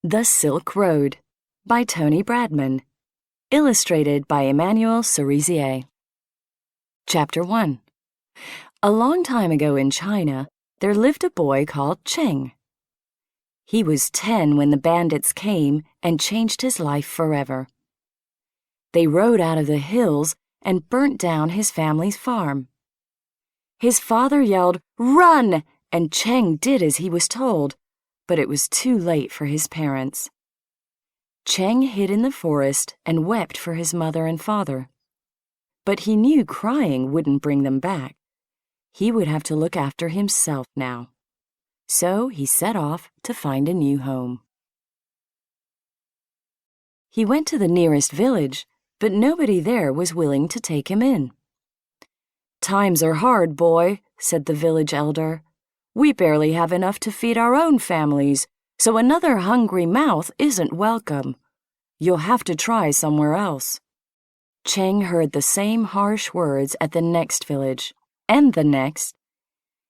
The Silk Road by Tony Bradman. Illustrated by Emmanuel Cerisier. Chapter 1. A long time ago in China, there lived a boy called Cheng. He was 10 when the bandits came and changed his life forever. They rode out of the hills and burnt down his family's farm. His father yelled, "Run!" and Cheng did as he was told, but it was too late for his parents. Cheng hid in the forest and wept for his mother and father. But he knew crying wouldn't bring them back. He would have to look after himself now. So he set off to find a new home. He went to the nearest village, but nobody there was willing to take him in. "Times are hard, boy," said the village elder. "We barely have enough to feed our own families, so another hungry mouth isn't welcome. You'll have to try somewhere else." Cheng heard the same harsh words at the next village, and the next.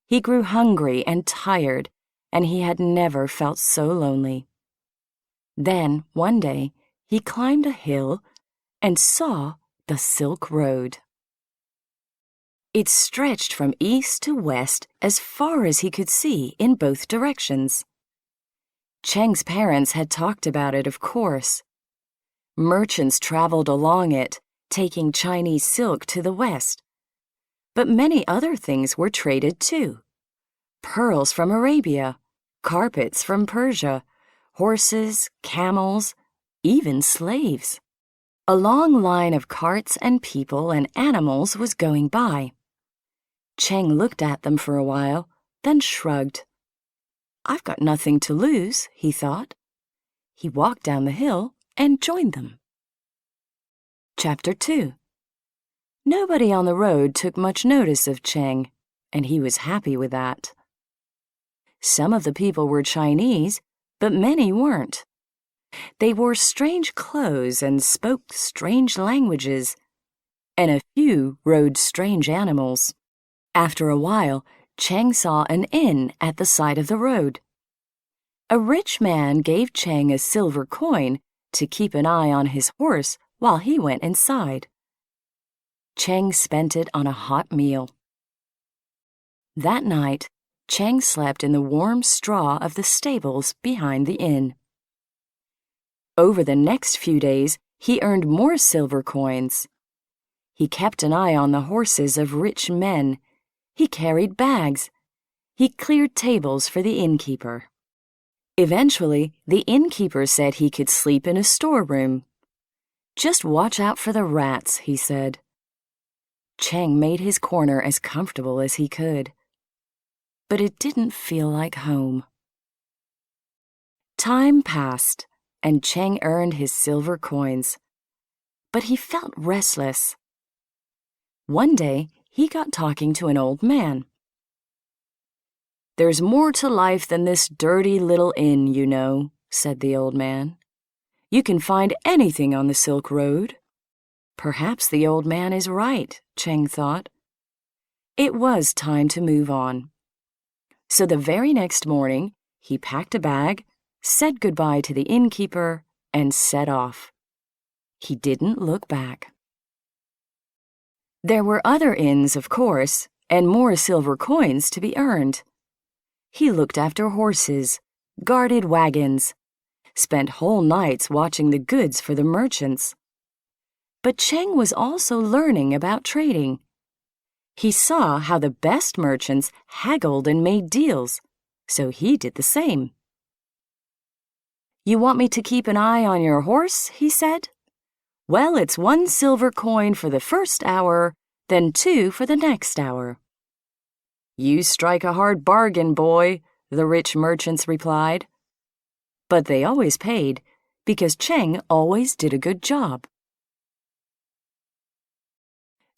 He grew hungry and tired, and he had never felt so lonely. Then, one day, he climbed a hill and saw the Silk Road. It stretched from east to west as far as he could see in both directions. Cheng's parents had talked about it, of course. Merchants traveled along it, taking Chinese silk to the west. But many other things were traded too. Pearls from Arabia, carpets from Persia, horses, camels, even slaves. A long line of carts and people and animals was going by. Cheng looked at them for a while, then shrugged. "I've got nothing to lose," he thought. He walked down the hill and joined them. Chapter 2. Nobody on the road took much notice of Cheng, and he was happy with that. Some of the people were Chinese, but many weren't. They wore strange clothes and spoke strange languages, and a few rode strange animals. After a while, Cheng saw an inn at the side of the road. A rich man gave Cheng a silver coin to keep an eye on his horse while he went inside. Cheng spent it on a hot meal. That night, Cheng slept in the warm straw of the stables behind the inn. Over the next few days, he earned more silver coins. He kept an eye on the horses of rich men. He carried bags. He cleared tables for the innkeeper. Eventually, the innkeeper said he could sleep in a storeroom. "Just watch out for the rats," he said. Cheng made his corner as comfortable as he could. But it didn't feel like home. Time passed, and Cheng earned his silver coins. But he felt restless. One day, he got talking to an old man. "There's more to life than this dirty little inn, you know," said the old man. "You can find anything on the Silk Road." Perhaps the old man is right, Cheng thought. It was time to move on. So the very next morning, he packed a bag, said goodbye to the innkeeper, and set off. He didn't look back. There were other inns, of course, and more silver coins to be earned. He looked after horses, guarded wagons, spent whole nights watching the goods for the merchants. But Cheng was also learning about trading. He saw how the best merchants haggled and made deals, so he did the same. "You want me to keep an eye on your horse?" he said. "Well, it's 1 silver coin for the first hour, then 2 for the next hour." "You strike a hard bargain, boy," the rich merchants replied. But they always paid, because Cheng always did a good job.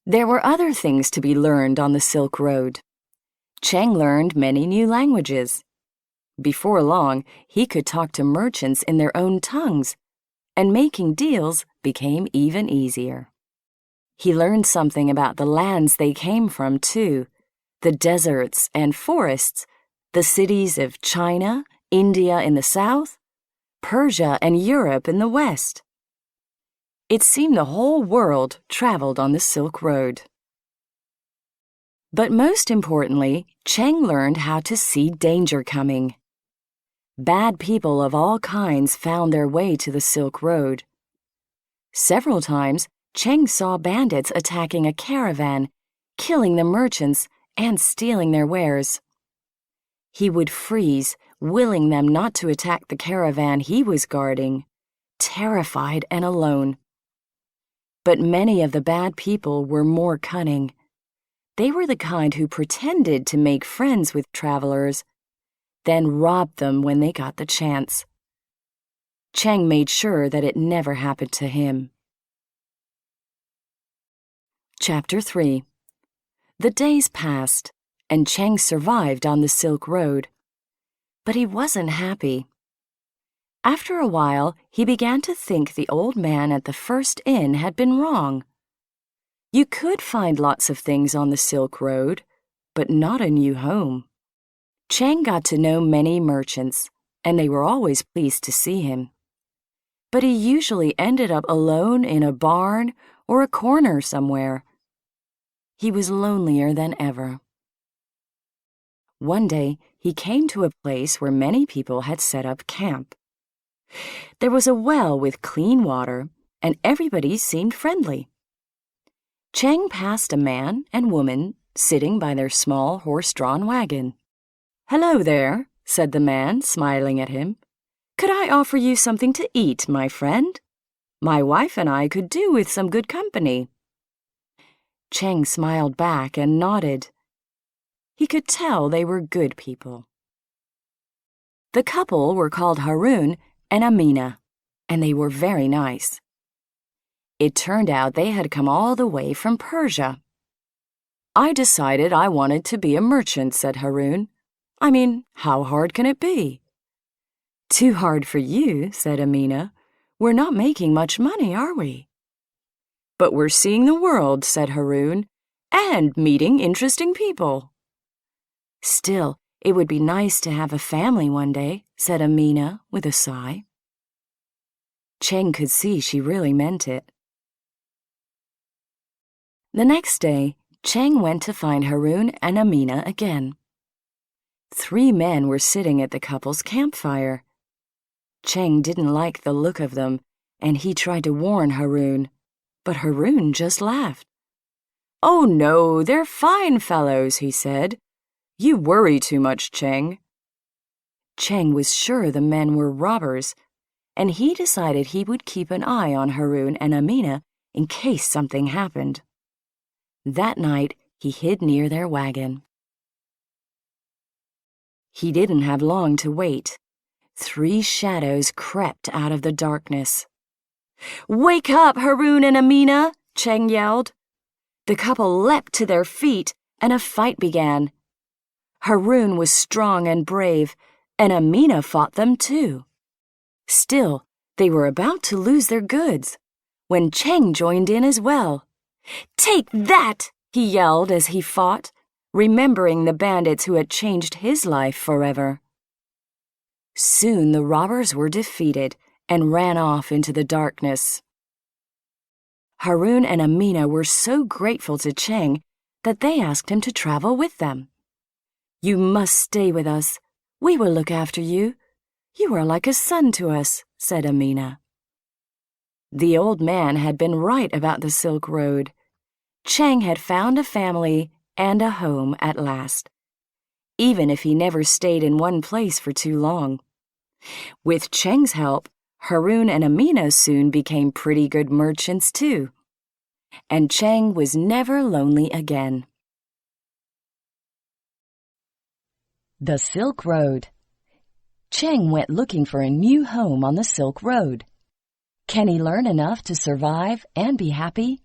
There were other things to be learned on the Silk Road. Cheng learned many new languages. Before long, he could talk to merchants in their own tongues, and making deals became even easier. He learned something about the lands they came from, too, the deserts and forests, the cities of China, India in the south, Persia and Europe in the west. It seemed the whole world traveled on the Silk Road. But most importantly, Cheng learned how to see danger coming. Bad people of all kinds found their way to the Silk Road. Several times, Cheng saw bandits attacking a caravan, killing the merchants, and stealing their wares. He would freeze, willing them not to attack the caravan he was guarding, terrified and alone. But many of the bad people were more cunning. They were the kind who pretended to make friends with travelers, then robbed them when they got the chance. Cheng made sure that it never happened to him. Chapter 3. The days passed, and Cheng survived on the Silk Road. But he wasn't happy. After a while, he began to think the old man at the first inn had been wrong. You could find lots of things on the Silk Road, but not a new home. Cheng got to know many merchants, and they were always pleased to see him. But he usually ended up alone in a barn or a corner somewhere. He was lonelier than ever. One day, he came to a place where many people had set up camp. There was a well with clean water, and everybody seemed friendly. Cheng passed a man and woman sitting by their small horse-drawn wagon. "Hello there," said the man, smiling at him. "Could I offer you something to eat, my friend? My wife and I could do with some good company." Cheng smiled back and nodded. He could tell they were good people. The couple were called Harun and Amina, and they were very nice. It turned out they had come all the way from Persia. "I decided I wanted to be a merchant," said Harun. "I mean, how hard can it be?" "Too hard for you," said Amina. "We're not making much money, are we?" "But we're seeing the world," said Harun, "and meeting interesting people." "Still, it would be nice to have a family one day," said Amina with a sigh. Cheng could see she really meant it. The next day, Cheng went to find Harun and Amina again. 3 men were sitting at the couple's campfire. Cheng didn't like the look of them, and he tried to warn Harun, but Harun just laughed. "Oh no, they're fine fellows," he said. "You worry too much, Cheng." Cheng was sure the men were robbers, and he decided he would keep an eye on Harun and Amina in case something happened. That night, he hid near their wagon. He didn't have long to wait. 3 shadows crept out of the darkness. "Wake up, Harun and Amina!" Cheng yelled. The couple leapt to their feet, and a fight began. Harun was strong and brave, and Amina fought them too. Still, they were about to lose their goods, when Cheng joined in as well. "Take that!" he yelled as he fought, remembering the bandits who had changed his life forever. Soon the robbers were defeated and ran off into the darkness. Harun and Amina were so grateful to Cheng that they asked him to travel with them. "You must stay with us. We will look after you. You are like a son to us," said Amina. The old man had been right about the Silk Road. Cheng had found a family and a home at last, even if he never stayed in one place for too long. With Cheng's help, Harun and Amina soon became pretty good merchants too. And Cheng was never lonely again. The Silk Road. Cheng went looking for a new home on the Silk Road. Can he learn enough to survive and be happy?